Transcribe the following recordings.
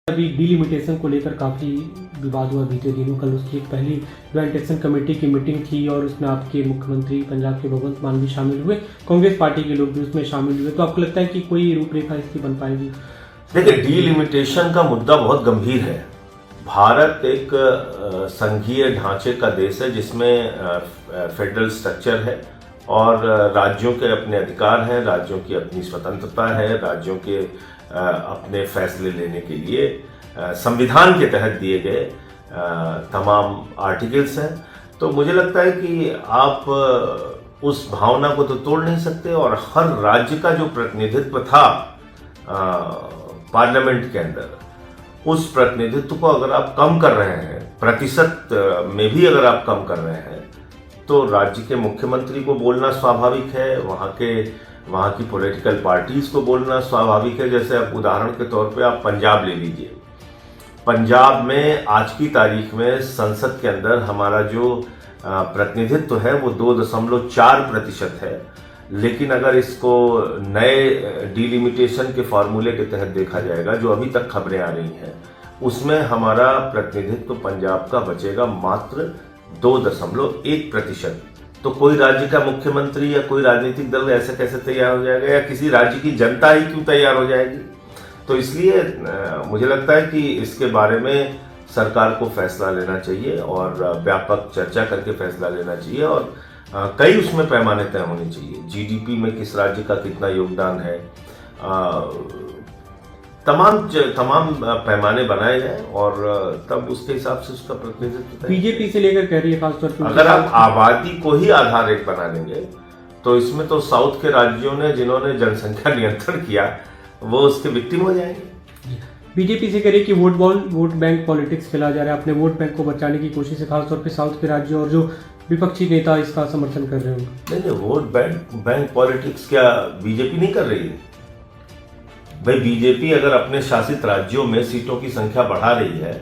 अभी डिलिमिटेशन को लेकर काफ़ी विवाद हुआ बीते दिनों। कल उसकी एक पहली ज्वाइंट एक्शन कमेटी की मीटिंग थी और उसमें आपके मुख्यमंत्री पंजाब के भगवंत मान भी शामिल हुए, कांग्रेस पार्टी के लोग भी उसमें शामिल हुए। तो आपको लगता है कि कोई रूपरेखा इसकी बन पाएगी? देखिए, डिलिमिटेशन का मुद्दा बहुत गंभीर है। भारत एक संघीय ढांचे का देश है जिसमें फेडरल स्ट्रक्चर है और राज्यों के अपने अधिकार हैं, राज्यों की अपनी स्वतंत्रता है, राज्यों के अपने फैसले लेने के लिए संविधान के तहत दिए गए तमाम आर्टिकल्स हैं। तो मुझे लगता है कि आप उस भावना को तो तोड़ नहीं सकते और हर राज्य का जो प्रतिनिधित्व था पार्लियामेंट के अंदर, उस प्रतिनिधित्व को अगर आप कम कर रहे हैं, प्रतिशत में भी अगर आप कम कर रहे हैं, तो राज्य के मुख्यमंत्री को बोलना स्वाभाविक है, वहाँ की पॉलिटिकल पार्टीज को बोलना स्वाभाविक है। जैसे आप उदाहरण के तौर पे आप पंजाब ले लीजिए। पंजाब में आज की तारीख में संसद के अंदर हमारा जो प्रतिनिधित्व है वो 2.4% है, लेकिन अगर इसको नए डिलिमिटेशन के फॉर्मूले के तहत देखा जाएगा, जो अभी तक खबरें आ रही हैं, उसमें हमारा प्रतिनिधित्व पंजाब का बचेगा मात्र 2.1%। तो कोई राज्य का मुख्यमंत्री या कोई राजनीतिक दल ऐसे कैसे तैयार हो जाएगा, या किसी राज्य की जनता ही क्यों तैयार हो जाएगी? तो इसलिए मुझे लगता है कि इसके बारे में सरकार को फैसला लेना चाहिए और व्यापक चर्चा करके फैसला लेना चाहिए और कई उसमें पैमाने तय होने चाहिए। जीडीपी में किस राज्य का कितना योगदान है, तमाम पैमाने बनाए जाए और तब उसके हिसाब से उसका प्रतिनिधित्व। बीजेपी से लेकर कह रही है खासतौर पर, अगर आप आबादी को ही आधार एक बना लेंगे तो इसमें तो साउथ के राज्यों ने जिन्होंने जनसंख्या नियंत्रण किया वो उसके विक्टिम हो जाएंगे। बीजेपी से कह रही है कि वोट बैंक पॉलिटिक्स खेला जा रहा है, अपने वोट बैंक को बचाने की कोशिश है, खासतौर पे साउथ के राज्यों, और जो विपक्षी नेता इसका समर्थन कर रहे हैं। नहीं, वोट बैंक पॉलिटिक्स क्या बीजेपी नहीं कर रही है? भाई, बीजेपी अगर अपने शासित राज्यों में सीटों की संख्या बढ़ा रही है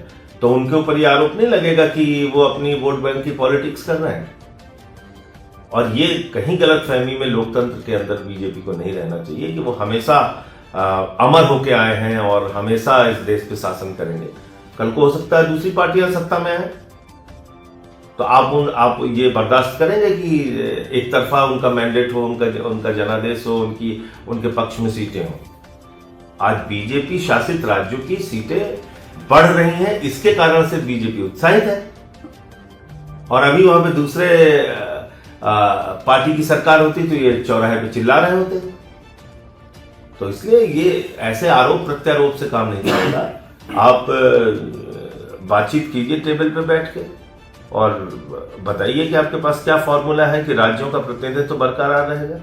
तो उनके ऊपर ये आरोप नहीं लगेगा कि वो अपनी वोट बैंक की पॉलिटिक्स कर रहे हैं। और ये कहीं गलतफहमी में लोकतंत्र के अंदर बीजेपी को नहीं रहना चाहिए कि वो हमेशा अमर होके आए हैं और हमेशा इस देश पे शासन करेंगे। कल को हो सकता है दूसरी पार्टियां सत्ता में आए, तो आप ये बर्दाश्त करेंगे कि एक तरफा उनका मैंडेट हो, उनका जनादेश हो, उनके पक्ष में सीटें हो? आज बीजेपी शासित राज्यों की सीटें बढ़ रही हैं, इसके कारण से बीजेपी उत्साहित है और अभी वहां पे दूसरे पार्टी की सरकार होती तो ये चौराहे पे चिल्ला रहे होते। तो इसलिए ये ऐसे आरोप प्रत्यारोप से काम नहीं चलेगा। आप बातचीत कीजिए टेबल पे बैठ के और बताइए कि आपके पास क्या फॉर्मूला है कि राज्यों का प्रतिनिधित्व बरकरार रहेगा।